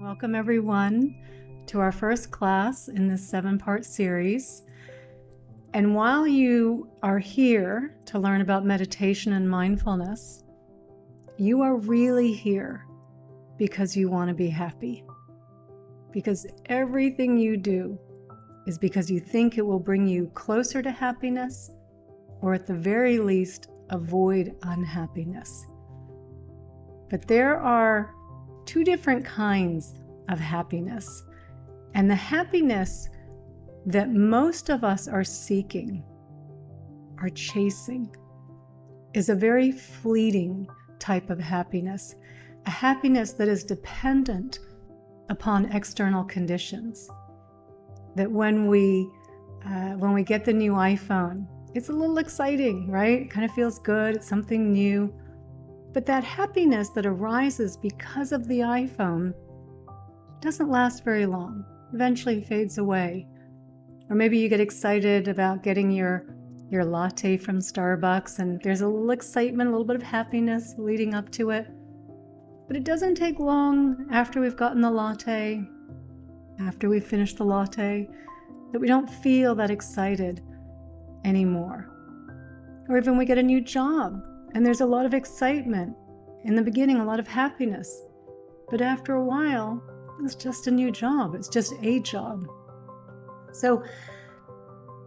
Welcome everyone to our first class in this 7-part series. And while you are here to learn about meditation and mindfulness, you are really here because you want to be happy. Because everything you do is because you think it will bring you closer to happiness, or at the very least, avoid unhappiness. But there are two different kinds of happiness. And the happiness that most of us are seeking, are chasing, is a very fleeting type of happiness. A happiness that is dependent upon external conditions. That when we get the new iPhone, it's a little exciting, right? It kind of feels good. It's something new. But that happiness that arises because of the iPhone doesn't last very long, eventually fades away. Or maybe you get excited about getting your latte from Starbucks, and there's a little excitement, a little bit of happiness leading up to it. But it doesn't take long after we've gotten the latte, after we've finished the latte, that we don't feel that excited anymore. Or even we get a new job, and there's a lot of excitement. In the beginning, a lot of happiness. But after a while, it's just a new job. It's just a job. So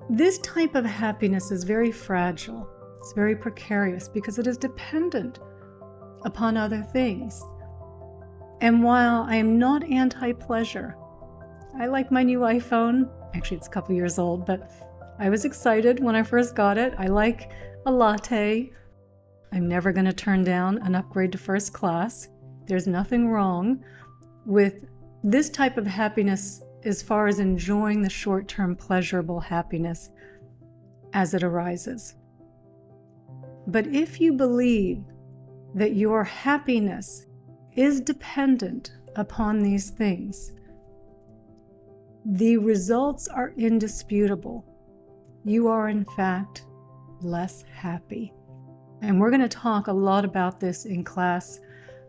this type of happiness is very fragile. It's very precarious because it is dependent upon other things. And while I am not anti-pleasure, I like my new iPhone. Actually, it's a couple years old, but I was excited when I first got it. I like a latte. I'm never going to turn down an upgrade to first class. There's nothing wrong with this type of happiness as far as enjoying the short-term pleasurable happiness as it arises. But if you believe that your happiness is dependent upon these things, the results are indisputable. You are, in fact, less happy. And we're going to talk a lot about this in class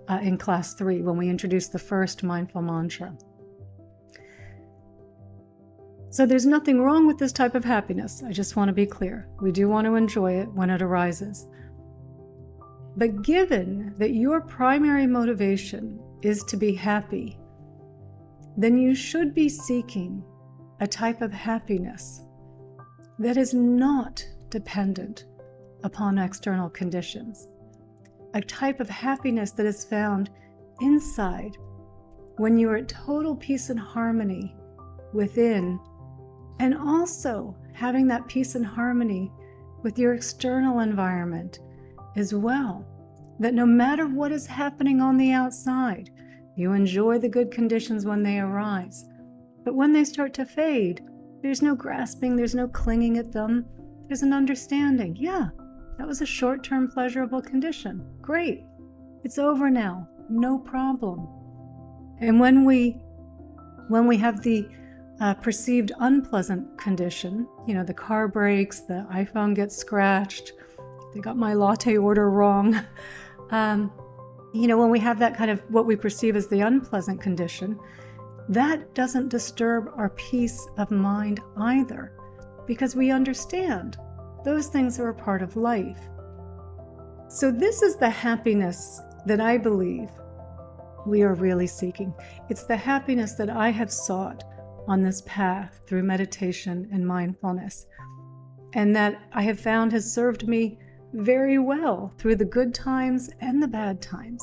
3 when we introduce the first mindful mantra. So there's nothing wrong with this type of happiness. I just want to be clear. We do want to enjoy it when it arises. But given that your primary motivation is to be happy, then you should be seeking a type of happiness that is not dependent upon external conditions. A type of happiness that is found inside when you are at total peace and harmony within, and also having that peace and harmony with your external environment as well. That no matter what is happening on the outside, you enjoy the good conditions when they arise. But when they start to fade, there's no grasping, there's no clinging at them. There's an understanding. Yeah, that was a short-term pleasurable condition. Great. It's over now. No problem. And when we have the perceived unpleasant condition, the car breaks, the iPhone gets scratched, they got my latte order wrong. When we have that kind of what we perceive as the unpleasant condition, that doesn't disturb our peace of mind either, because we understand those things are a part of life. So this is the happiness that I believe we are really seeking. It's the happiness that I have sought on this path through meditation and mindfulness, and that I have found has served me very well through the good times and the bad times.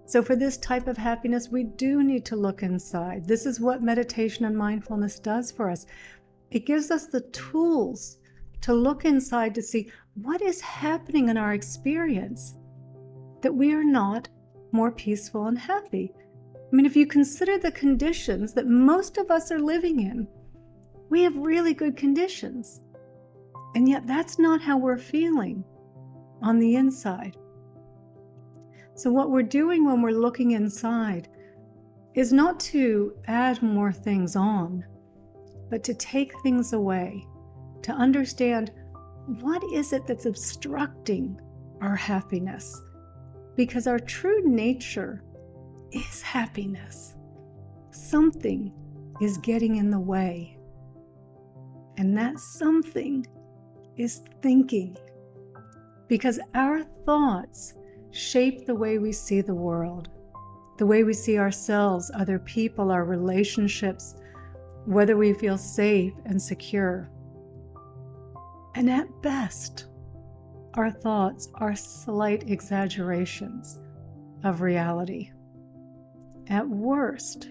So for this type of happiness, we do need to look inside. This is what meditation and mindfulness does for us. It gives us the tools to look inside to see what is happening in our experience that we are not more peaceful and happy. I mean, if you consider the conditions that most of us are living in, we have really good conditions. And yet that's not how we're feeling on the inside. So what we're doing when we're looking inside is not to add more things on, but to take things away, to understand what is it that's obstructing our happiness. Because our true nature is happiness. Something is getting in the way. And that something is thinking. Because our thoughts shape the way we see the world, the way we see ourselves, other people, our relationships, whether we feel safe and secure. And at best, our thoughts are slight exaggerations of reality. At worst,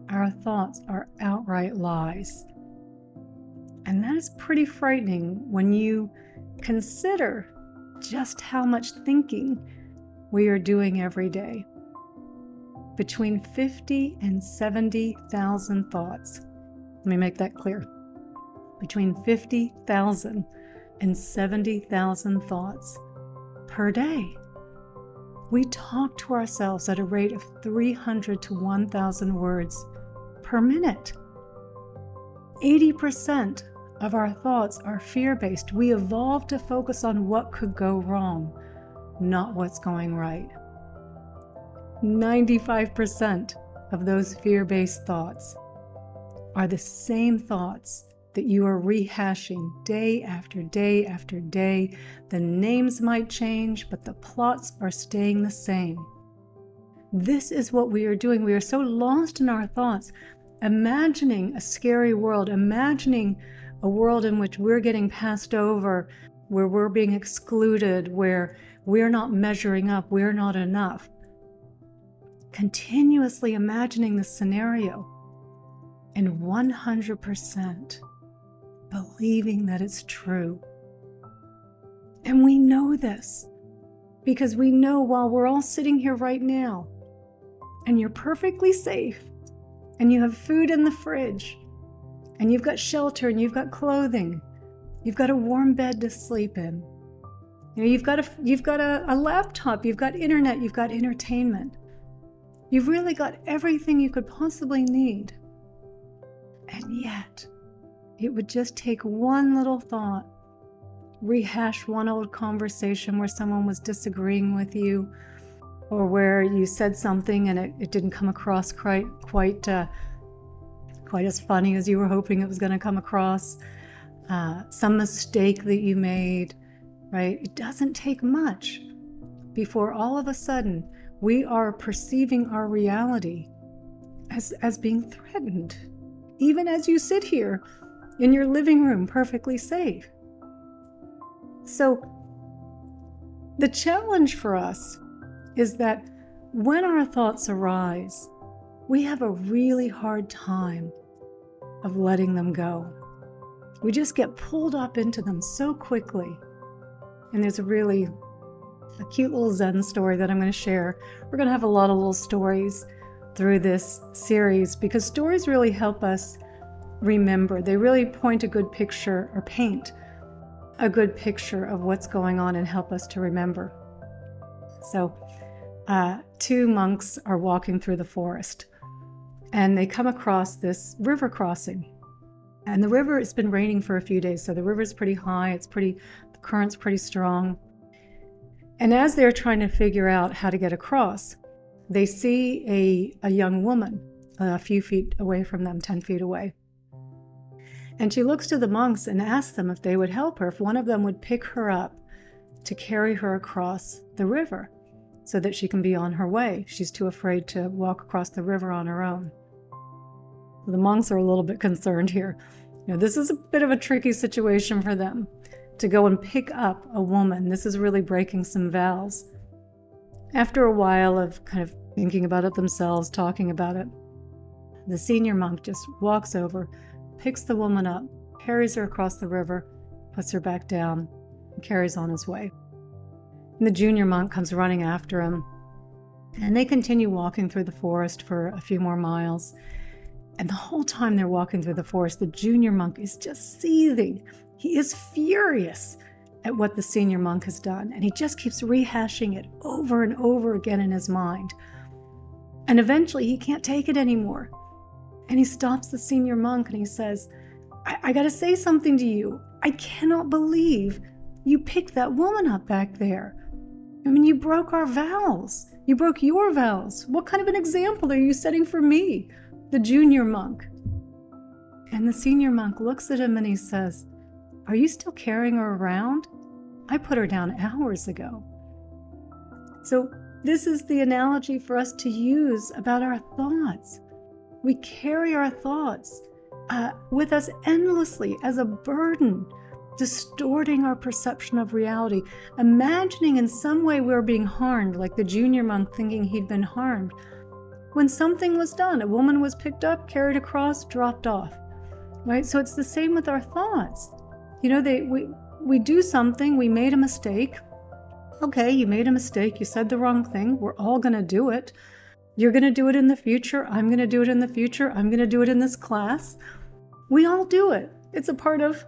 our thoughts are outright lies. And that is pretty frightening when you consider just how much thinking we are doing every day. Between 50 and 70,000 thoughts. Let me make that clear. Between 50,000 and 70,000 thoughts per day. We talk to ourselves at a rate of 300 to 1,000 words per minute. 80% of our thoughts are fear-based. We evolved to focus on what could go wrong, not what's going right. 95% of those fear-based thoughts are the same thoughts that you are rehashing day after day after day. The names might change, but the plots are staying the same. This is what we are doing. We are so lost in our thoughts, imagining a scary world, imagining a world in which we're getting passed over, where we're being excluded, where we're not measuring up, we're not enough. Continuously imagining the scenario and 100% believing that it's true. And we know this because we know while we're all sitting here right now and you're perfectly safe and you have food in the fridge and you've got shelter and you've got clothing, you've got a warm bed to sleep in, you've got a laptop, you've got internet, you've got entertainment. You've really got everything you could possibly need. And yet, it would just take one little thought, rehash one old conversation where someone was disagreeing with you, or where you said something and it didn't come across quite as funny as you were hoping it was going to come across. Some mistake that you made, right? It doesn't take much before all of a sudden we are perceiving our reality as being threatened, even as you sit here in your living room perfectly safe. So the challenge for us is that when our thoughts arise, we have a really hard time of letting them go. We just get pulled up into them so quickly. And there's a cute little Zen story that I'm going to share. We're going to have a lot of little stories through this series because stories really help us remember. They really paint a good picture of what's going on and help us to remember. So, two monks are walking through the forest and they come across this river crossing. And the river, it's been raining for a few days, so the river's pretty high, the current's pretty strong. And as they're trying to figure out how to get across, they see a young woman a few feet away from them, 10 feet away. And she looks to the monks and asks them if they would help her, if one of them would pick her up to carry her across the river so that she can be on her way. She's too afraid to walk across the river on her own. The monks are a little bit concerned here. This is a bit of a tricky situation for them to go and pick up a woman. This is really breaking some vows. After a while of kind of thinking about it themselves, talking about it, the senior monk just walks over, picks the woman up, carries her across the river, puts her back down, and carries on his way. And the junior monk comes running after him, and they continue walking through the forest for a few more miles. And the whole time they're walking through the forest, the junior monk is just seething. He is furious at what the senior monk has done, and he just keeps rehashing it over and over again in his mind. And eventually he can't take it anymore. And he stops the senior monk and he says, I got to say something to you. I cannot believe you picked that woman up back there. I mean, you broke our vows. You broke your vows. What kind of an example are you setting for me, the junior monk? And the senior monk looks at him and he says, are you still carrying her around? I put her down hours ago. So this is the analogy for us to use about our thoughts. We carry our thoughts with us endlessly as a burden, distorting our perception of reality, imagining in some way we're being harmed, like the junior monk thinking he'd been harmed. When something was done, a woman was picked up, carried across, dropped off, right? So it's the same with our thoughts. You know, we do something, we made a mistake. Okay, you made a mistake, you said the wrong thing, we're all going to do it. You're going to do it in the future, I'm going to do it in the future, I'm going to do it in this class. We all do it. It's a part of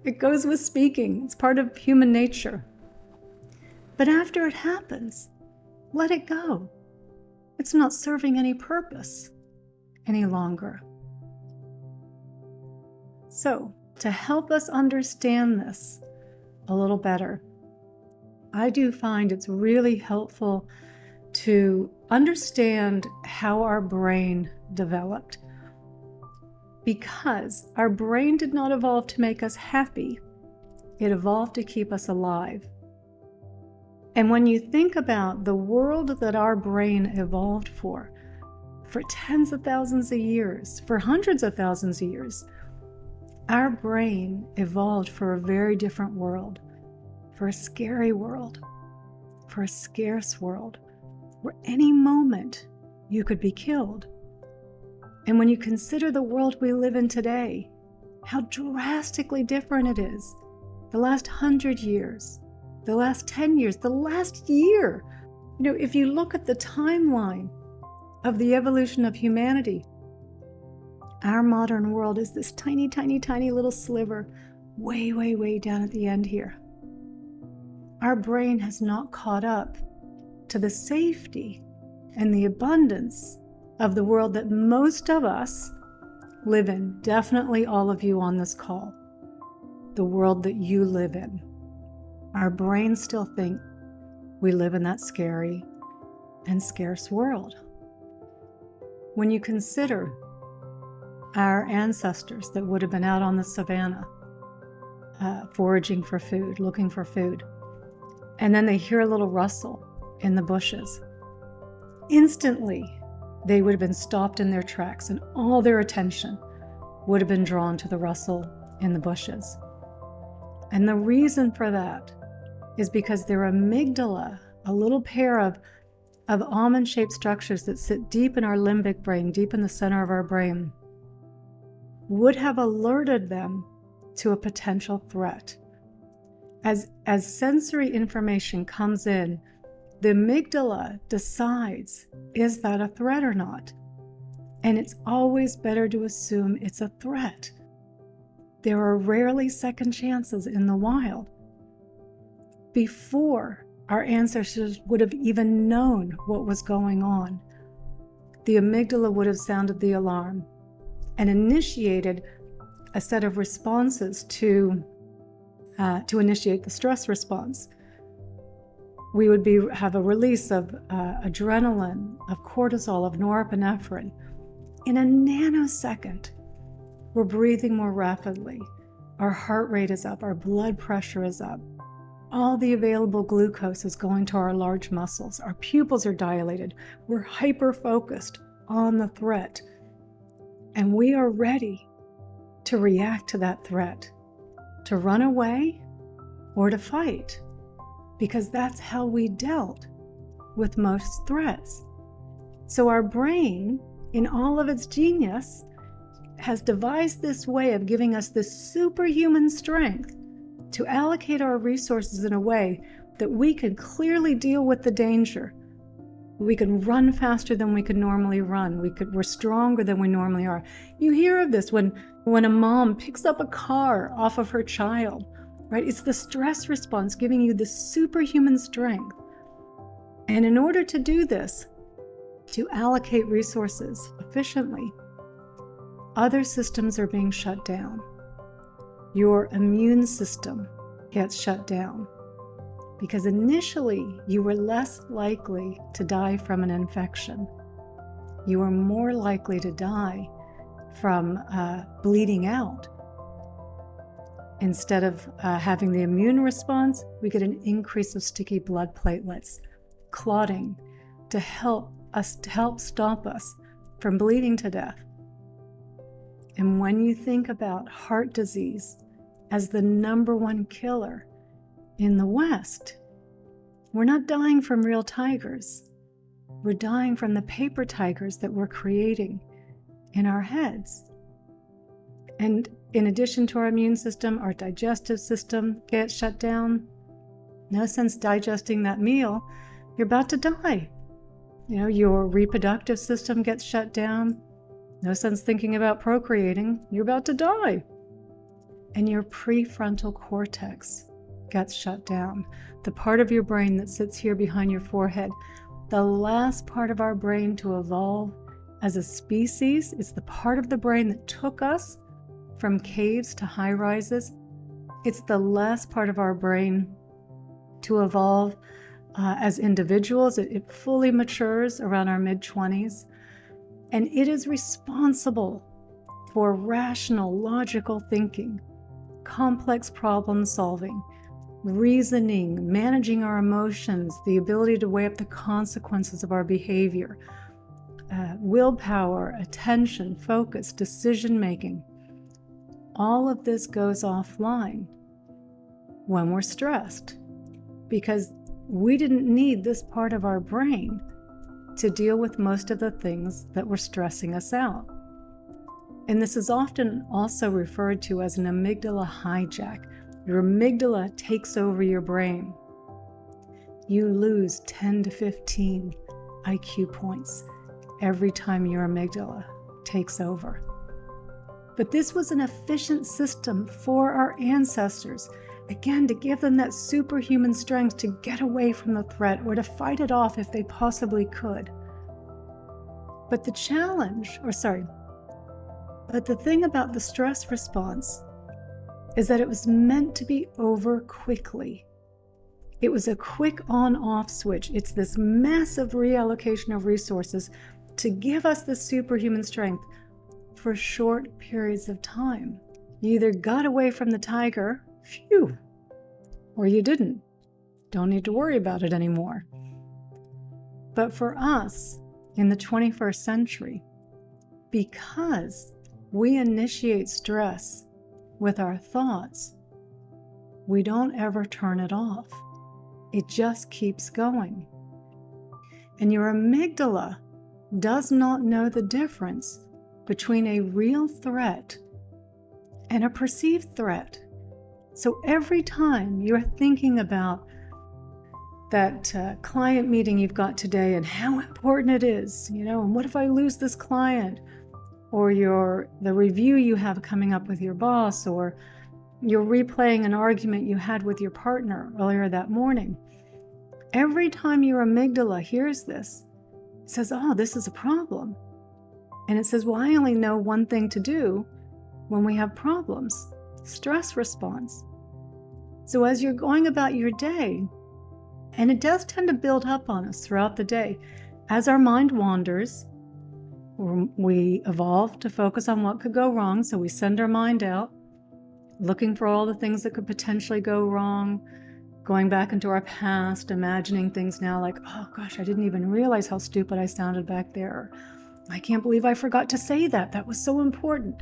it goes with speaking. It's part of human nature. But after it happens, let it go. It's not serving any purpose any longer. So, to help us understand this a little better, I do find it's really helpful to understand how our brain developed. Because our brain did not evolve to make us happy. It evolved to keep us alive. And when you think about the world that our brain evolved for tens of thousands of years, for hundreds of thousands of years, our brain evolved for a very different world, for a scary world, for a scarce world, where any moment you could be killed. And when you consider the world we live in today, how drastically different it is, the last 100 years, the last 10 years, the last year. You know, if you look at the timeline of the evolution of humanity, our modern world is this tiny, tiny, tiny little sliver way, way, way down at the end here. Our brain has not caught up to the safety and the abundance of the world that most of us live in, definitely all of you on this call, the world that you live in. Our brains still think we live in that scary and scarce world. When you consider our ancestors that would have been out on the savannah, foraging for food, looking for food, and then they hear a little rustle in the bushes, instantly they would have been stopped in their tracks and all their attention would have been drawn to the rustle in the bushes. And the reason for that is because their amygdala, a little pair of almond-shaped structures that sit deep in our limbic brain, deep in the center of our brain, would have alerted them to a potential threat. As sensory information comes in, the amygdala decides, is that a threat or not? And it's always better to assume it's a threat. There are rarely second chances in the wild. Before our ancestors would have even known what was going on, the amygdala would have sounded the alarm and initiated a set of responses to initiate the stress response. We would have a release of adrenaline, of cortisol, of norepinephrine. In a nanosecond, we're breathing more rapidly. Our heart rate is up, our blood pressure is up. All the available glucose is going to our large muscles. Our pupils are dilated. We're hyper-focused on the threat. And we are ready to react to that threat, to run away or to fight, because that's how we dealt with most threats. So our brain, in all of its genius, has devised this way of giving us this superhuman strength to allocate our resources in a way that we can clearly deal with the danger. We can run faster than we could normally run. We're stronger than we normally are. You hear of this when a mom picks up a car off of her child, right? It's the stress response giving you this superhuman strength. And in order to do this, to allocate resources efficiently, other systems are being shut down. Your immune system gets shut down because initially you were less likely to die from an infection. You were more likely to die from bleeding out. Instead of having the immune response, we get an increase of sticky blood platelets, clotting, to help stop us from bleeding to death. And when you think about heart disease as the #1 killer in the West, we're not dying from real tigers. We're dying from the paper tigers that we're creating in our heads. And in addition to our immune system, our digestive system gets shut down. No sense digesting that meal. You're about to die. Your reproductive system gets shut down. No sense thinking about procreating. You're about to die. And your prefrontal cortex gets shut down. The part of your brain that sits here behind your forehead, the last part of our brain to evolve as a species, is the part of the brain that took us from caves to high rises. It's the last part of our brain to evolve as individuals. It fully matures around our mid-20s, and it is responsible for rational, logical thinking, complex problem solving, reasoning, managing our emotions, the ability to weigh up the consequences of our behavior, willpower, attention, focus, decision making. All of this goes offline when we're stressed, because we didn't need this part of our brain to deal with most of the things that were stressing us out. And this is often also referred to as an amygdala hijack. Your amygdala takes over your brain. You lose 10 to 15 IQ points every time your amygdala takes over. But this was an efficient system for our ancestors, again, to give them that superhuman strength to get away from the threat or to fight it off if they possibly could. But the thing about the stress response is that it was meant to be over quickly. It was a quick on-off switch. It's this massive reallocation of resources to give us the superhuman strength for short periods of time. You either got away from the tiger, phew, or you didn't. Don't need to worry about it anymore. But for us in the 21st century, because we initiate stress with our thoughts, we don't ever turn it off. It just keeps going. And your amygdala does not know the difference between a real threat and a perceived threat. So every time you're thinking about that client meeting you've got today and how important it is, and what if I lose this client, or the review you have coming up with your boss, or you're replaying an argument you had with your partner earlier that morning. Every time your amygdala hears this, it says, oh, this is a problem. And it says, well, I only know one thing to do when we have problems: stress response. So as you're going about your day, and it does tend to build up on us throughout the day, as our mind wanders, we evolve to focus on what could go wrong, so we send our mind out, looking for all the things that could potentially go wrong, going back into our past, imagining things now like, oh gosh, I didn't even realize how stupid I sounded back there. I can't believe I forgot to say that. That was so important.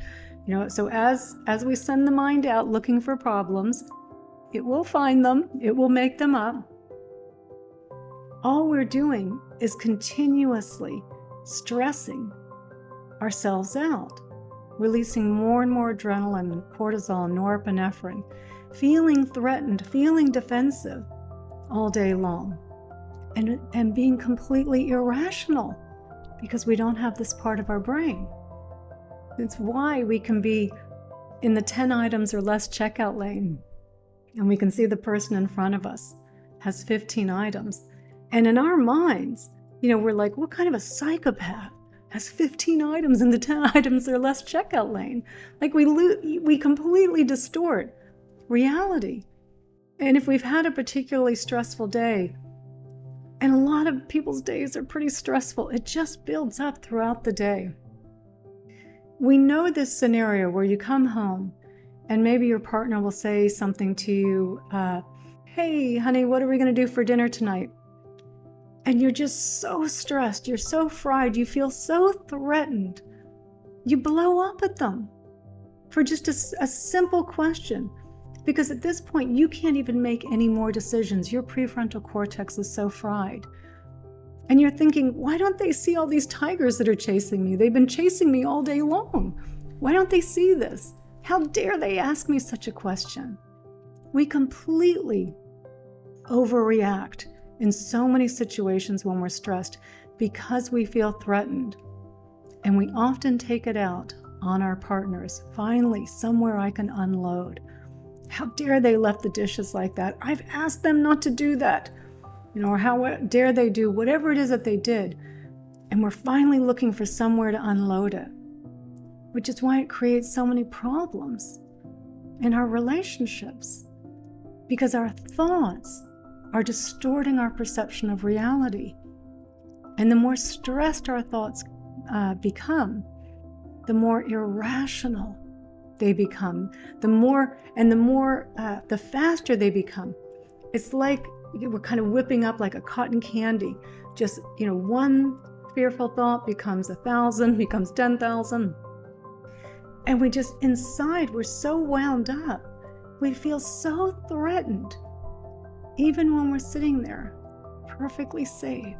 So as we send the mind out looking for problems, it will find them, it will make them up. All we're doing is continuously stressing ourselves out, releasing more and more adrenaline, cortisol, norepinephrine, feeling threatened, feeling defensive all day long, and being completely irrational because we don't have this part of our brain. It's why we can be in the 10 items or less checkout lane, and we can see the person in front of us has 15 items. And in our minds, we're like, what kind of a psychopath has 15 items in the 10 items or less checkout lane? Like we completely distort reality. And if we've had a particularly stressful day, and a lot of people's days are pretty stressful, it just builds up throughout the day. We know this scenario where you come home and maybe your partner will say something to you, hey, honey, what are we going to do for dinner tonight? And you're just so stressed, you're so fried, you feel so threatened. You blow up at them for just a simple question. Because at this point, you can't even make any more decisions. Your prefrontal cortex is so fried. And you're thinking, why don't they see all these tigers that are chasing me? They've been chasing me all day long. Why don't they see this? How dare they ask me such a question? We completely overreact in so many situations when we're stressed because we feel threatened. And we often take it out on our partners. Finally, somewhere I can unload. How dare they left the dishes like that? I've asked them not to do that. Or how dare they do whatever it is that they did. And we're finally looking for somewhere to unload it, which is why it creates so many problems in our relationships, because our thoughts are distorting our perception of reality. And the more stressed our thoughts become, the more irrational they become, the faster they become. It's like we're kind of whipping up like a cotton candy. Just, one fearful thought becomes 1,000, becomes 10,000. And we just, inside, we're so wound up. We feel so threatened, even when we're sitting there, perfectly safe,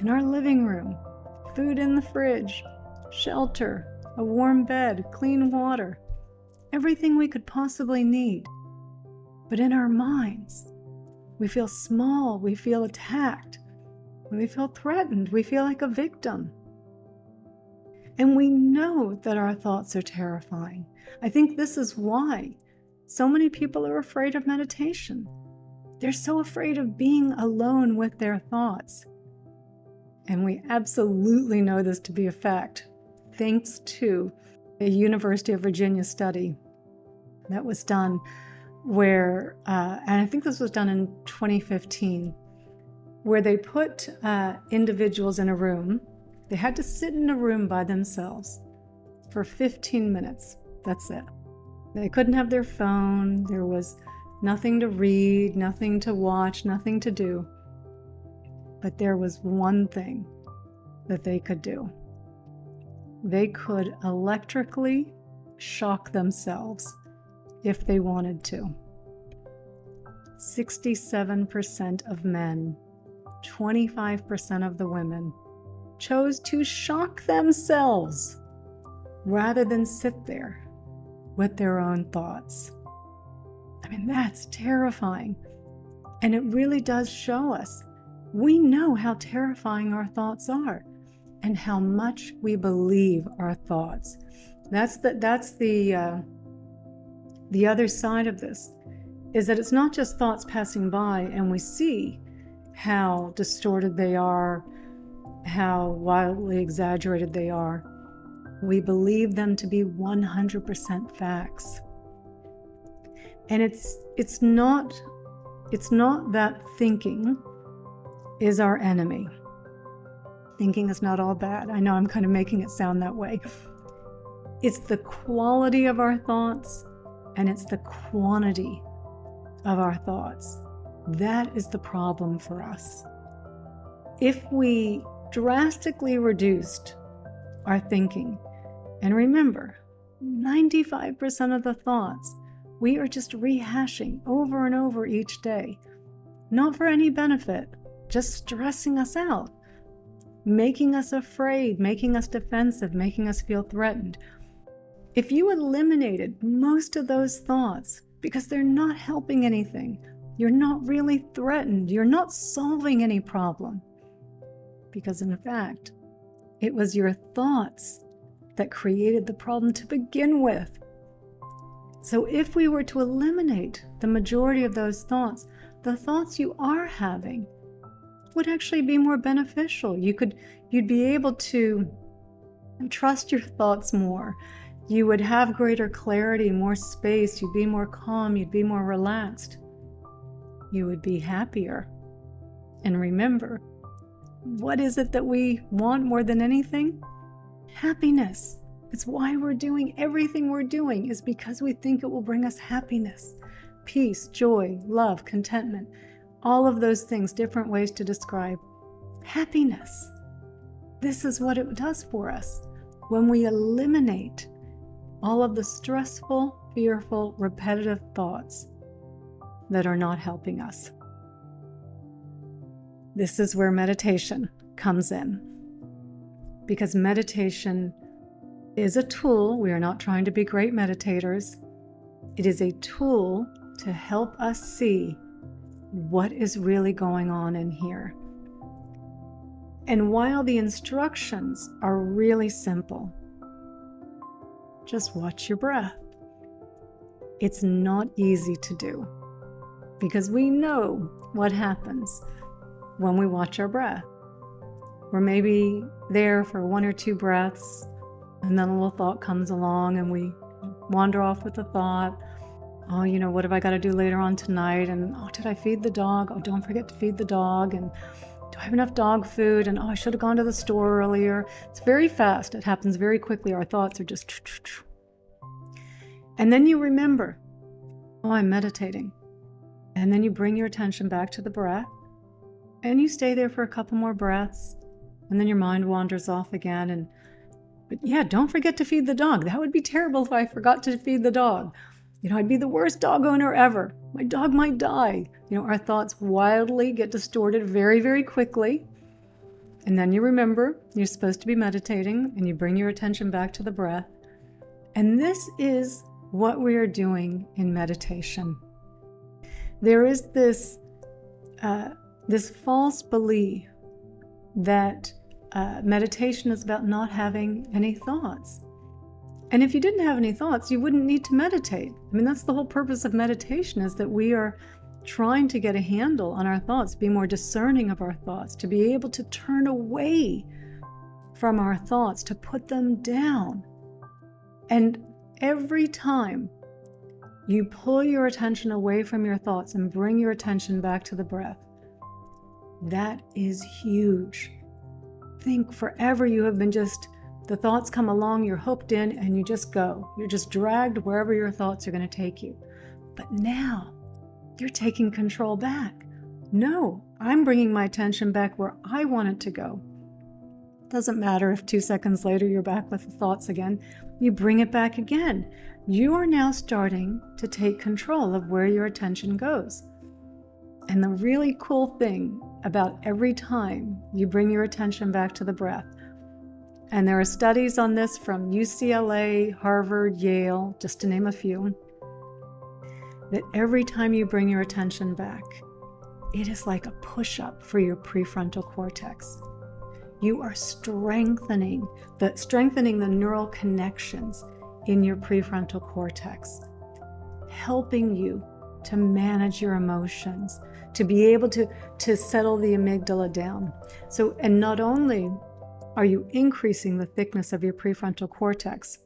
in our living room, food in the fridge, shelter, a warm bed, clean water, everything we could possibly need. But in our minds, we feel small, we feel attacked, we feel threatened, we feel like a victim. And we know that our thoughts are terrifying. I think this is why so many people are afraid of meditation. They're so afraid of being alone with their thoughts. And we absolutely know this to be a fact, thanks to a University of Virginia study that was done where, and I think this was done in 2015, where they put individuals in a room. They had to sit in a room by themselves for 15 minutes. That's it. They couldn't have their phone. There was nothing to read, nothing to watch, nothing to do. But there was one thing that they could do. They could electrically shock themselves if they wanted to. 67% of men, 25% of the women chose to shock themselves rather than sit there with their own thoughts. I mean, that's terrifying. And it really does show us. We know how terrifying our thoughts are and how much we believe our thoughts. That's the other side of this, is that it's not just thoughts passing by and we see how distorted they are, how wildly exaggerated they are. We believe them to be 100% facts. And it's not that thinking is our enemy. Thinking is not all bad. I know I'm kind of making it sound that way. It's the quality of our thoughts and it's the quantity of our thoughts. That is the problem for us. If we drastically reduced our thinking, and remember, 95% of the thoughts we are just rehashing over and over each day, not for any benefit, just stressing us out, making us afraid, making us defensive, making us feel threatened. If you eliminated most of those thoughts because they're not helping anything, you're not really threatened, you're not solving any problem. Because in fact, it was your thoughts that created the problem to begin with. So if we were to eliminate the majority of those thoughts, the thoughts you are having would actually be more beneficial. You'd be able to trust your thoughts more. You would have greater clarity, more space, you'd be more calm, you'd be more relaxed. you would be happier. And remember, what is it that we want more than anything? Happiness. It's why we're doing everything we're doing, is because we think it will bring us happiness, peace, joy, love, contentment, all of those things, different ways to describe happiness. This is what it does for us when we eliminate all of the stressful, fearful, repetitive thoughts that are not helping us. This is where meditation comes in, because meditation is a tool. We are not trying to be great meditators. It is a tool to help us see what is really going on in here. And while the instructions are really simple, just watch your breath. It's not easy to do, because we know what happens when we watch our breath. We're maybe there for 1 or 2 breaths, and then a little thought comes along and we wander off with the thought, oh, what have I got to do later on tonight? And, oh, did I feed the dog? Oh, don't forget to feed the dog. And do I have enough dog food? And, oh, I should have gone to the store earlier. It's very fast. It happens very quickly. Our thoughts are just... And then you remember, oh, I'm meditating. And then you bring your attention back to the breath, and you stay there for a couple more breaths, and then your mind wanders off again. But yeah, don't forget to feed the dog. That would be terrible if I forgot to feed the dog. I'd be the worst dog owner ever. My dog might die. Our thoughts wildly get distorted very, very quickly. And then you remember you're supposed to be meditating, and you bring your attention back to the breath. And this is what we are doing in meditation. There is this false belief that meditation is about not having any thoughts. And if you didn't have any thoughts, you wouldn't need to meditate. That's the whole purpose of meditation, is that we are trying to get a handle on our thoughts, be more discerning of our thoughts, to be able to turn away from our thoughts, to put them down. And every time you pull your attention away from your thoughts and bring your attention back to the breath, that is huge. Think forever you have been the thoughts come along, you're hooked in, and you just go. You're just dragged wherever your thoughts are going to take you. But now you're taking control back. No, I'm bringing my attention back where I want it to go. Doesn't matter if 2 seconds later you're back with the thoughts again. You bring it back again. You are now starting to take control of where your attention goes. And the really cool thing about every time you bring your attention back to the breath, and there are studies on this from UCLA, Harvard, Yale, just to name a few, that every time you bring your attention back, it is like a push-up for your prefrontal cortex. You are strengthening the neural connections in your prefrontal cortex, helping you to manage your emotions, to be able to settle the amygdala down. So, and not only are you increasing the thickness of your prefrontal cortex,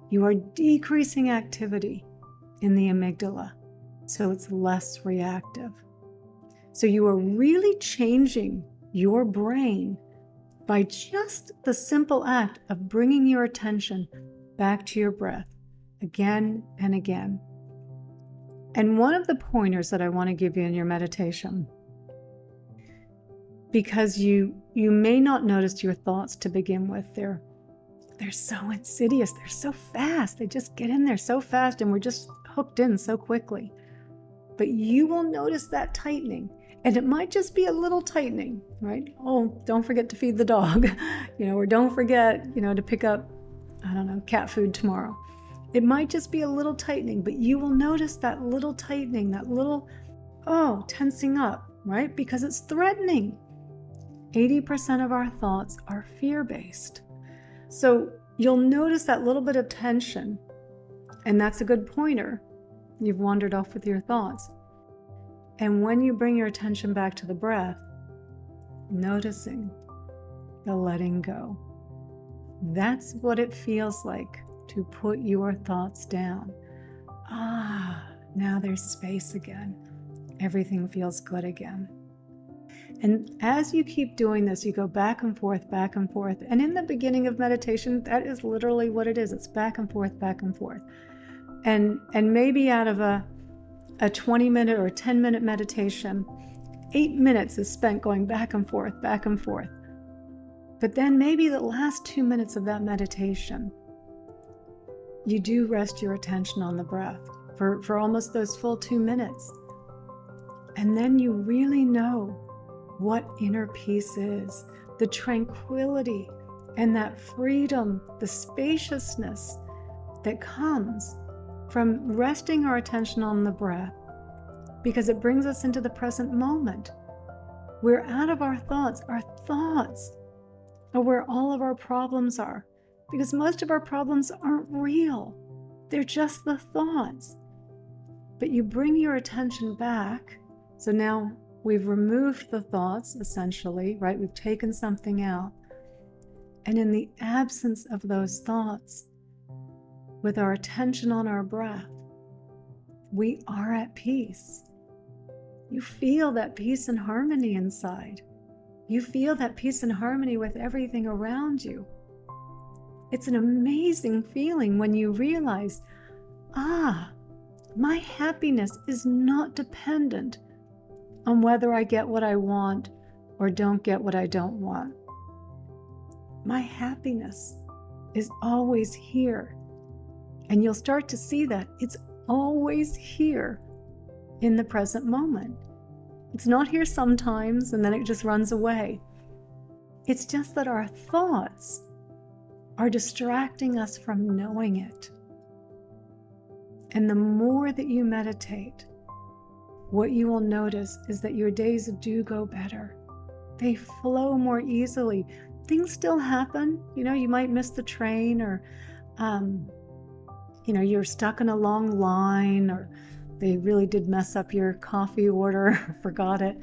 you are decreasing activity in the amygdala, so it's less reactive. So you are really changing your brain by just the simple act of bringing your attention back to your breath again and again. And one of the pointers that I want to give you in your meditation, because you may not notice your thoughts to begin with, they're so insidious, they're so fast, they just get in there so fast, and we're just hooked in so quickly. But you will notice that tightening, and it might just be a little tightening, right? Oh, don't forget to feed the dog, or don't forget, to pick up, cat food tomorrow. It might just be a little tightening, but you will notice that little tightening, that little, tensing up, right? Because it's threatening. 80% of our thoughts are fear-based. So you'll notice that little bit of tension, and that's a good pointer. You've wandered off with your thoughts. And when you bring your attention back to the breath, noticing the letting go. That's what it feels like to put your thoughts down. Now there's space again. everything feels good again. And as you keep doing this, you go back and forth, back and forth. And in the beginning of meditation, that is literally what it is. It's back and forth, back and forth. And maybe out of a 20-minute or a 10-minute meditation, 8 minutes is spent going back and forth, back and forth. But then maybe the last 2 minutes of that meditation, you do rest your attention on the breath for almost those full 2 minutes. And then you really know what inner peace is, the tranquility and that freedom, the spaciousness that comes from resting our attention on the breath, because it brings us into the present moment. We're out of our thoughts. Our thoughts are where all of our problems are, because most of our problems aren't real. They're just the thoughts. But you bring your attention back. So now we've removed the thoughts, essentially, right? We've taken something out. And in the absence of those thoughts, with our attention on our breath, we are at peace. You feel that peace and harmony inside. You feel that peace and harmony with everything around you. It's an amazing feeling when you realize, my happiness is not dependent on whether I get what I want or don't get what I don't want. My happiness is always here. And you'll start to see that it's always here in the present moment. It's not here sometimes and then it just runs away. It's just that our thoughts are distracting us from knowing it. And the more that you meditate, what you will notice is that your days do go better. They flow more easily. Things still happen. You might miss the train, or you're stuck in a long line, or they really did mess up your coffee order, forgot it.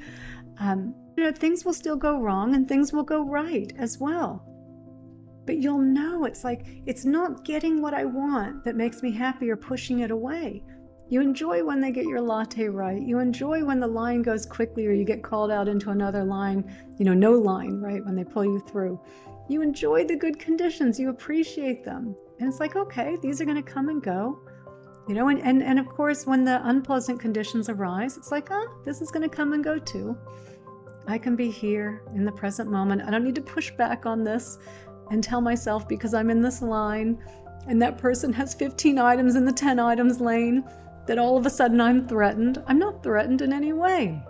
Things will still go wrong and things will go right as well. But you'll know it's not getting what I want that makes me happy or pushing it away. You enjoy when they get your latte right. You enjoy when the line goes quickly or you get called out into another line, no line, right? When they pull you through. You enjoy the good conditions. You appreciate them. And it's like, okay, these are going to come and go. And of course, when the unpleasant conditions arise, it's like, this is going to come and go too. I can be here in the present moment. I don't need to push back on this and tell myself because I'm in this line and that person has 15 items in the 10 items lane that all of a sudden I'm threatened. I'm not threatened in any way.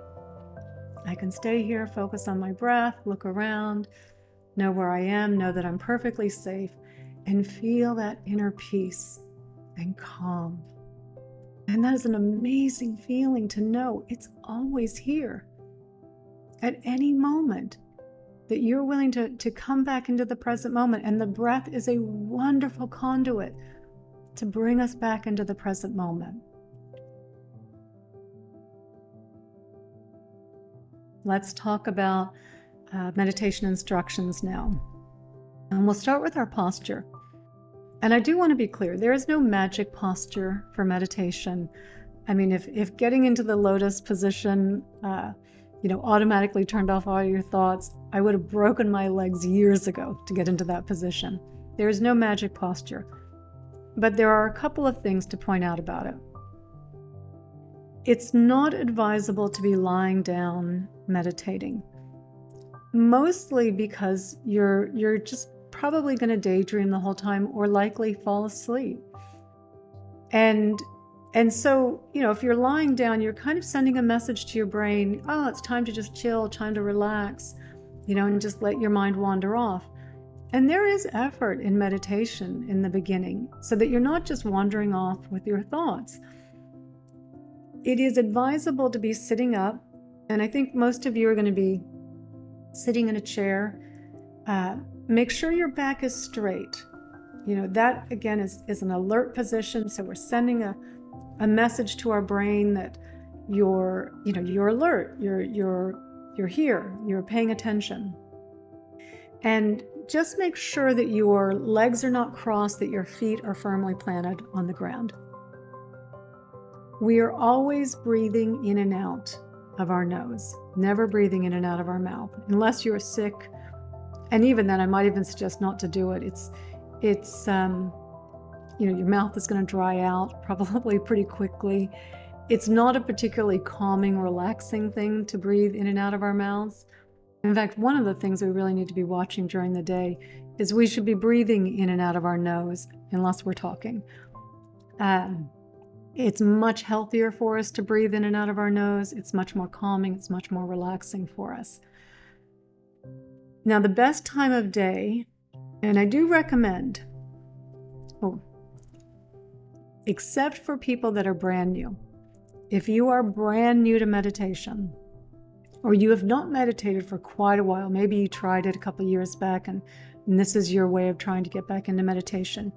I can stay here, focus on my breath, look around, know where I am, know that I'm perfectly safe, and feel that inner peace and calm. And that is an amazing feeling to know it's always here. At any moment that you're willing to come back into the present moment, and the breath is a wonderful conduit to bring us back into the present moment. Let's talk about meditation instructions now. And we'll start with our posture. And I do want to be clear, there is no magic posture for meditation. I mean, if getting into the lotus position, automatically turned off all your thoughts, I would have broken my legs years ago to get into that position. There is no magic posture. But there are a couple of things to point out about it. It's not advisable to be lying down meditating, mostly because you're just probably going to daydream the whole time or likely fall asleep. And so, if you're lying down, you're kind of sending a message to your brain, it's time to just chill, time to relax, and just let your mind wander off. And there is effort in meditation in the beginning so that you're not just wandering off with your thoughts. It is advisable to be sitting up, and I think most of you are going to be sitting in a chair. Make sure your back is straight. That again is an alert position. So we're sending a message to our brain that you're alert, you're here, you're paying attention. And just make sure that your legs are not crossed, that your feet are firmly planted on the ground. We are always breathing in and out of our nose, never breathing in and out of our mouth, unless you're sick. And even then, I might even suggest not to do it. Your mouth is going to dry out probably pretty quickly. It's not a particularly calming, relaxing thing to breathe in and out of our mouths. In fact, one of the things we really need to be watching during the day is we should be breathing in and out of our nose, unless we're talking. It's much healthier for us to breathe in and out of our nose. It's much more calming. It's much more relaxing for us. Now, the best time of day, and I do recommend, except for people that are brand new. If you are brand new to meditation, or you have not meditated for quite a while, maybe you tried it a couple of years back and this is your way of trying to get back into meditation,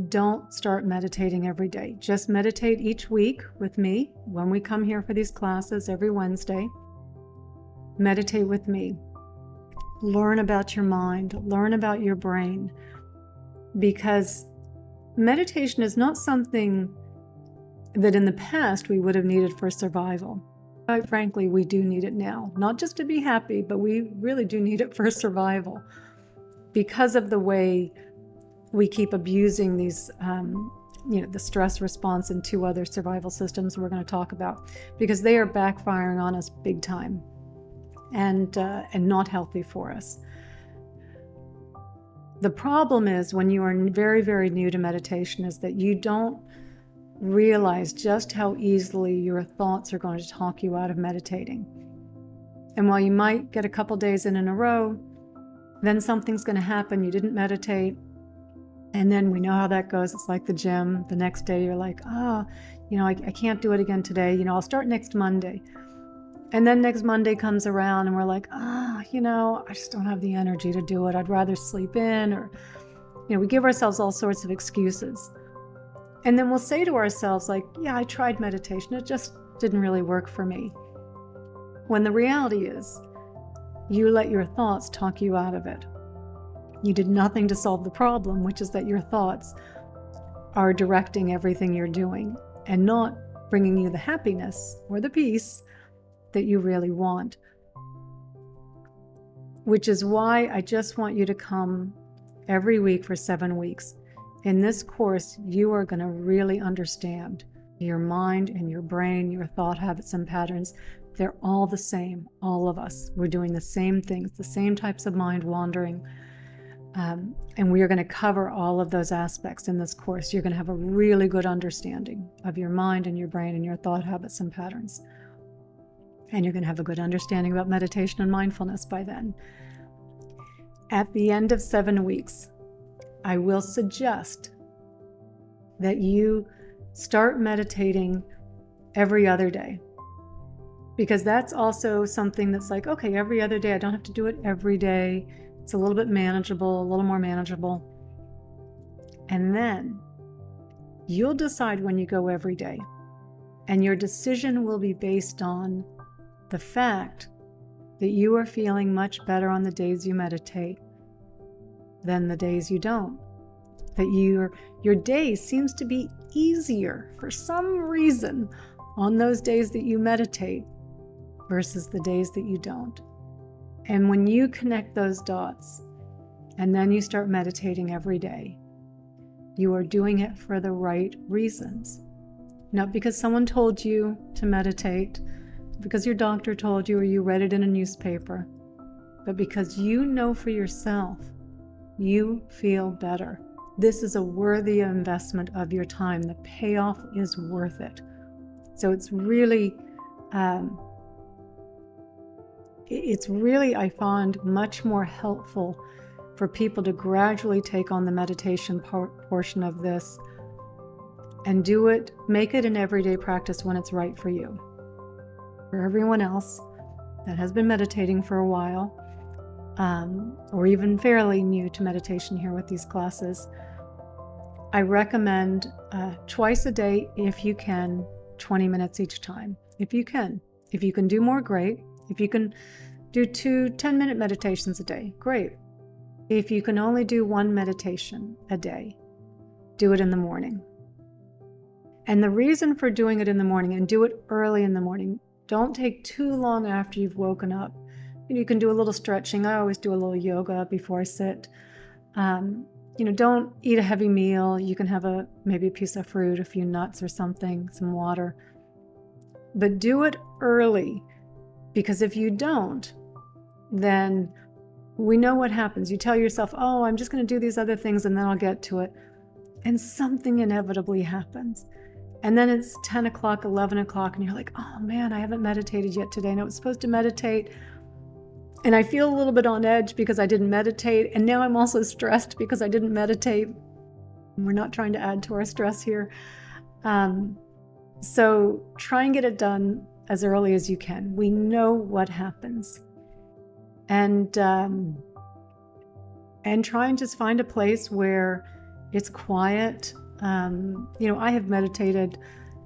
don't start meditating every day. Just meditate each week with me when we come here for these classes every Wednesday. Meditate with me. Learn about your mind, learn about your brain, because meditation is not something that in the past we would have needed for survival. Quite frankly, we do need it now, not just to be happy, but we really do need it for survival because of the way we keep abusing these, the stress response and 2 other survival systems we're going to talk about, because they are backfiring on us big time and not healthy for us. The problem is when you are very, very new to meditation is that you don't realize just how easily your thoughts are going to talk you out of meditating. And while you might get a couple days in a row, then something's going to happen. You didn't meditate. And then we know how that goes. It's like the gym. The next day you're like, I can't do it again today. I'll start next Monday. And then next Monday comes around and we're like, I just don't have the energy to do it. I'd rather sleep in, or, we give ourselves all sorts of excuses. And then we'll say to ourselves like, yeah, I tried meditation. It just didn't really work for me. When the reality is you let your thoughts talk you out of it. You did nothing to solve the problem, which is that your thoughts are directing everything you're doing and not bringing you the happiness or the peace that you really want. Which is why I just want you to come every week for 7 weeks. In this course, you are going to really understand your mind and your brain, your thought habits and patterns. They're all the same, all of us. We're doing the same things, the same types of mind wandering. And we are going to cover all of those aspects in this course. You're going to have a really good understanding of your mind and your brain and your thought habits and patterns. And you're going to have a good understanding about meditation and mindfulness by then. At the end of 7 weeks, I will suggest that you start meditating every other day. Because that's also something that's like, okay, every other day, I don't have to do it every day. It's a little bit manageable, a little more manageable. And then you'll decide when you go every day. And your decision will be based on the fact that you are feeling much better on the days you meditate than the days you don't. That your day seems to be easier for some reason on those days that you meditate versus the days that you don't. And when you connect those dots and then you start meditating every day, you are doing it for the right reasons. Not because someone told you to meditate, because your doctor told you or you read it in a newspaper, but because you know for yourself, you feel better. This is a worthy investment of your time. The payoff is worth it. So it's really, I find much more helpful for people to gradually take on the meditation portion of this and do it, make it an everyday practice when it's right for you. For everyone else that has been meditating for a while, or even fairly new to meditation here with these classes, I recommend twice a day, if you can, 20 minutes each time. If you can. If you can do more, great. If you can do 2 10-minute meditations a day, great. If you can only do 1 meditation a day, do it in the morning. And the reason for doing it in the morning, and do it early in the morning, don't take too long after you've woken up. You can do a little stretching. I always do a little yoga before I sit. Don't eat a heavy meal. You can have maybe a piece of fruit, a few nuts or something, some water. But do it early, because if you don't, then we know what happens. You tell yourself, oh, I'm just going to do these other things and then I'll get to it. And something inevitably happens. And then it's 10 o'clock, 11 o'clock, and you're like, oh man, I haven't meditated yet today. And I was supposed to meditate. And I feel a little bit on edge because I didn't meditate. And now I'm also stressed because I didn't meditate. We're not trying to add to our stress here. So try and get it done as early as you can. We know what happens. And try and just find a place where it's quiet. I have meditated,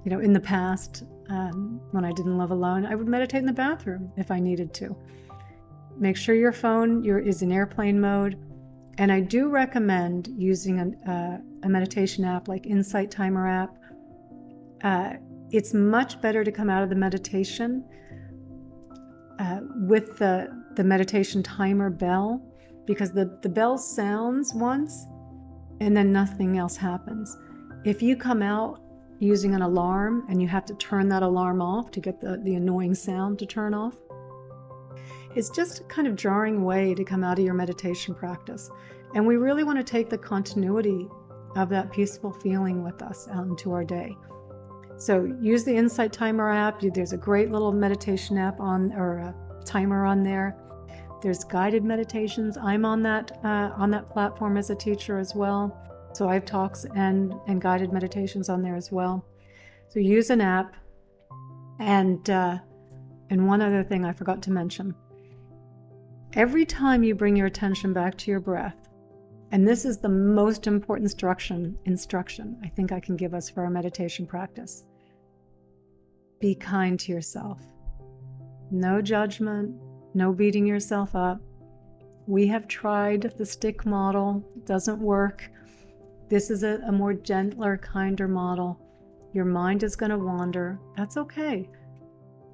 in the past, when I didn't live alone. I would meditate in the bathroom if I needed to. Make sure your phone is in airplane mode. And I do recommend using a meditation app like Insight Timer app. It's much better to come out of the meditation with the meditation timer bell, because the bell sounds once and then nothing else happens. If you come out using an alarm and you have to turn that alarm off to get the annoying sound to turn off, it's just a kind of jarring way to come out of your meditation practice. And we really want to take the continuity of that peaceful feeling with us out into our day. So use the Insight Timer app. There's a great little meditation app or a timer on there. There's guided meditations. I'm on that platform as a teacher as well. So I have talks and guided meditations on there as well. So use an app. And one other thing I forgot to mention. Every time you bring your attention back to your breath, and this is the most important instruction I think I can give us for our meditation practice. Be kind to yourself. No judgment, no beating yourself up. We have tried the stick model, it doesn't work. This is a more gentler, kinder model. Your mind is going to wander. That's okay.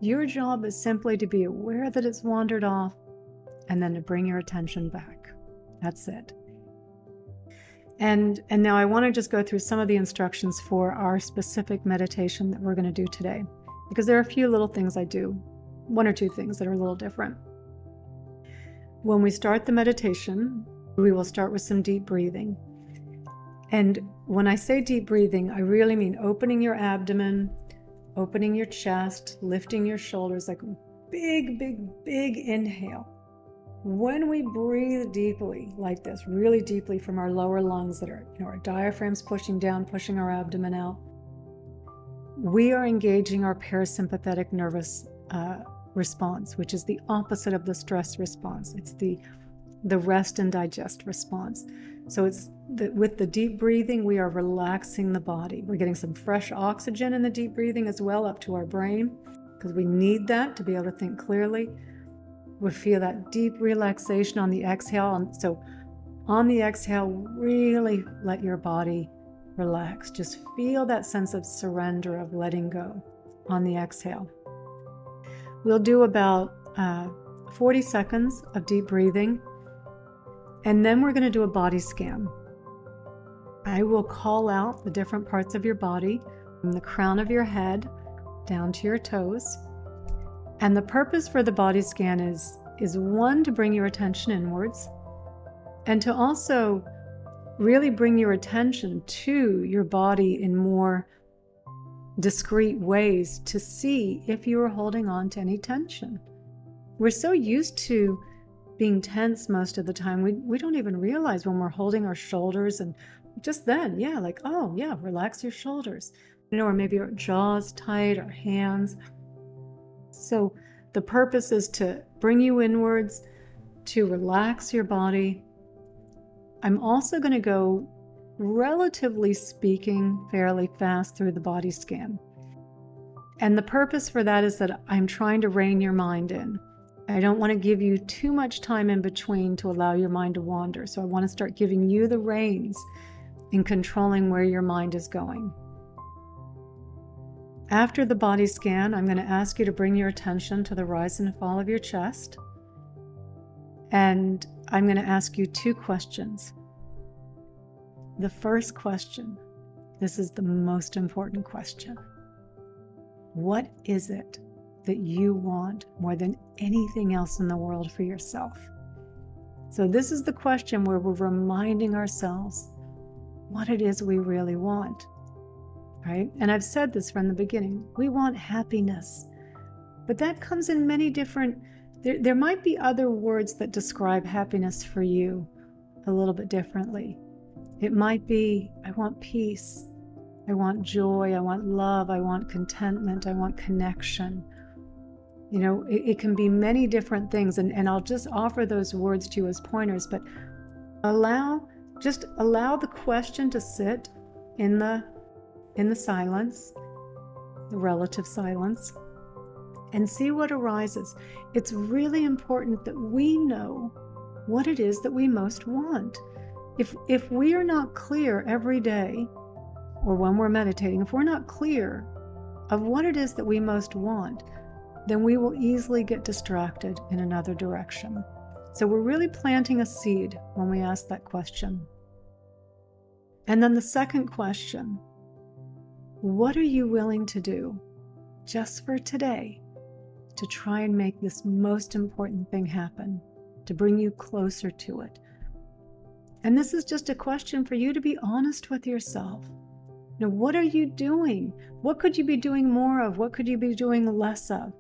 Your job is simply to be aware that it's wandered off and then to bring your attention back. That's it. And now I want to just go through some of the instructions for our specific meditation that we're going to do today, because there are a few little things I do, one or two things that are a little different. When we start the meditation, we will start with some deep breathing. And when I say deep breathing, I really mean opening your abdomen, opening your chest, lifting your shoulders, like big, big, big inhale. When we breathe deeply like this, really deeply from our lower lungs that are, our diaphragm's pushing down, pushing our abdomen out, we are engaging our parasympathetic nervous response, which is the opposite of the stress response. It's the rest and digest response. So with the deep breathing, we are relaxing the body. We're getting some fresh oxygen in the deep breathing as well up to our brain, because we need that to be able to think clearly. We feel that deep relaxation on the exhale. So on the exhale, really let your body relax. Just feel that sense of surrender, of letting go on the exhale. We'll do about 40 seconds of deep breathing, and then we're going to do a body scan. I will call out the different parts of your body, from the crown of your head down to your toes. And the purpose for the body scan is one, to bring your attention inwards, and to also really bring your attention to your body in more discrete ways to see if you are holding on to any tension. We're so used to being tense most of the time, we don't even realize when we're holding our shoulders, and just then, relax your shoulders. Or maybe our jaws tight, our hands. So the purpose is to bring you inwards, to relax your body. I'm also going to go, relatively speaking, fairly fast through the body scan. And the purpose for that is that I'm trying to rein your mind in. I don't want to give you too much time in between to allow your mind to wander. So I want to start giving you the reins in controlling where your mind is going. After the body scan, I'm going to ask you to bring your attention to the rise and fall of your chest. And I'm going to ask you 2 questions. The first question, this is the most important question. What is it that you want more than anything else in the world for yourself? So this is the question where we're reminding ourselves what it is we really want, right? And I've said this from the beginning. We want happiness, but that comes in many different, there might be other words that describe happiness for you a little bit differently. It might be, I want peace, I want joy, I want love, I want contentment, I want connection. You know, it can be many different things, and I'll just offer those words to you as pointers, but just allow the question to sit in the silence, the relative silence, and see what arises. It's really important that we know what it is that we most want. If we are not clear every day, or when we're meditating, if we're not clear of what it is that we most want, then we will easily get distracted in another direction. So we're really planting a seed when we ask that question. And then the second question, what are you willing to do just for today to try and make this most important thing happen, to bring you closer to it? And this is just a question for you to be honest with yourself. Now, what are you doing? What could you be doing more of? What could you be doing less of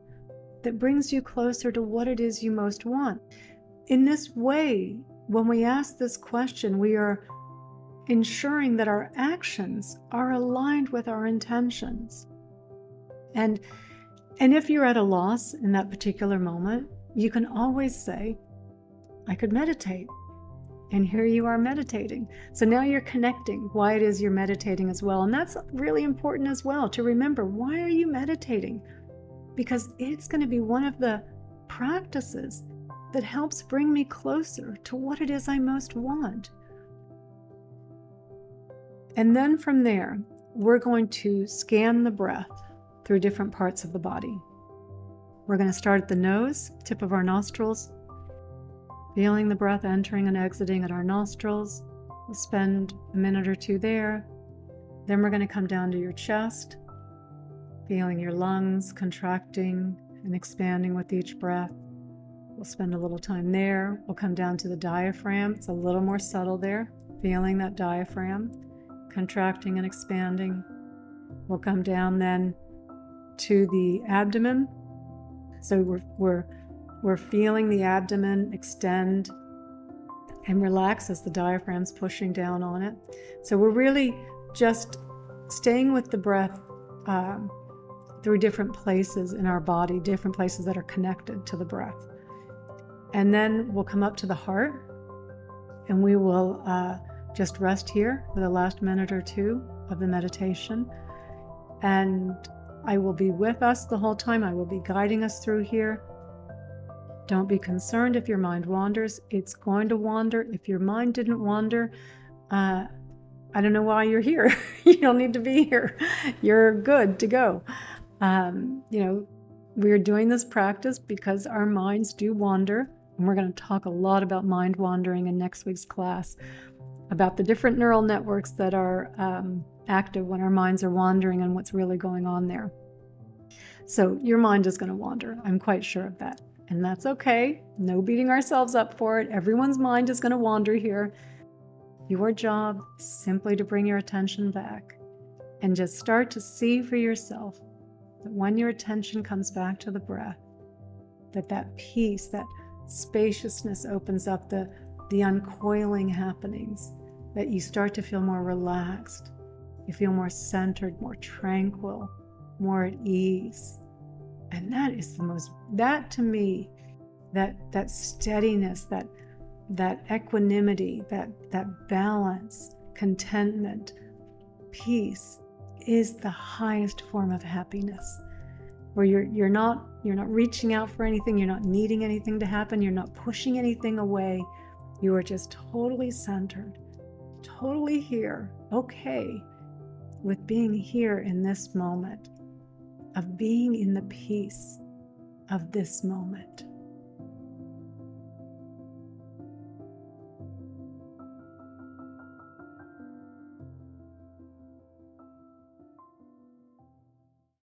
that brings you closer to what it is you most want? In this way, when we ask this question, we are ensuring that our actions are aligned with our intentions. And if you're at a loss in that particular moment, you can always say, I could meditate. And here you are meditating. So now you're connecting why it is you're meditating as well. And that's really important as well to remember. Why are you meditating? Because it's going to be one of the practices that helps bring me closer to what it is I most want. And then from there, we're going to scan the breath through different parts of the body. We're going to start at the nose, tip of our nostrils, feeling the breath entering and exiting at our nostrils. We'll spend a minute or 2 there. Then we're going to come down to your chest, feeling your lungs contracting and expanding with each breath. We'll spend a little time there. We'll come down to the diaphragm. It's a little more subtle there, feeling that diaphragm contracting and expanding. We'll come down then to the abdomen. So we're feeling the abdomen extend and relax as the diaphragm's pushing down on it. So we're really just staying with the breath through different places in our body, different places that are connected to the breath. And then we'll come up to the heart, and we will just rest here for the last minute or 2 of the meditation. And I will be with us the whole time. I will be guiding us through here. Don't be concerned if your mind wanders. It's going to wander. If your mind didn't wander, I don't know why you're here. You don't need to be here. You're good to go. We're doing this practice because our minds do wander. And we're going to talk a lot about mind wandering in next week's class, about the different neural networks that are active when our minds are wandering and what's really going on there. So your mind is going to wander. I'm quite sure of that. And that's okay. No beating ourselves up for it. Everyone's mind is going to wander here. Your job is simply to bring your attention back and just start to see for yourself that when your attention comes back to the breath, that peace, that spaciousness opens up, the uncoiling happenings, that you start to feel more relaxed. You feel more centered, more tranquil, more at ease. And that is that to me, that steadiness, that equanimity, that balance, contentment, peace is the highest form of happiness. Where you're not reaching out for anything, you're not needing anything to happen, you're not pushing anything away. You are just totally centered, totally here, okay with being here in this moment. of being in the peace of this moment.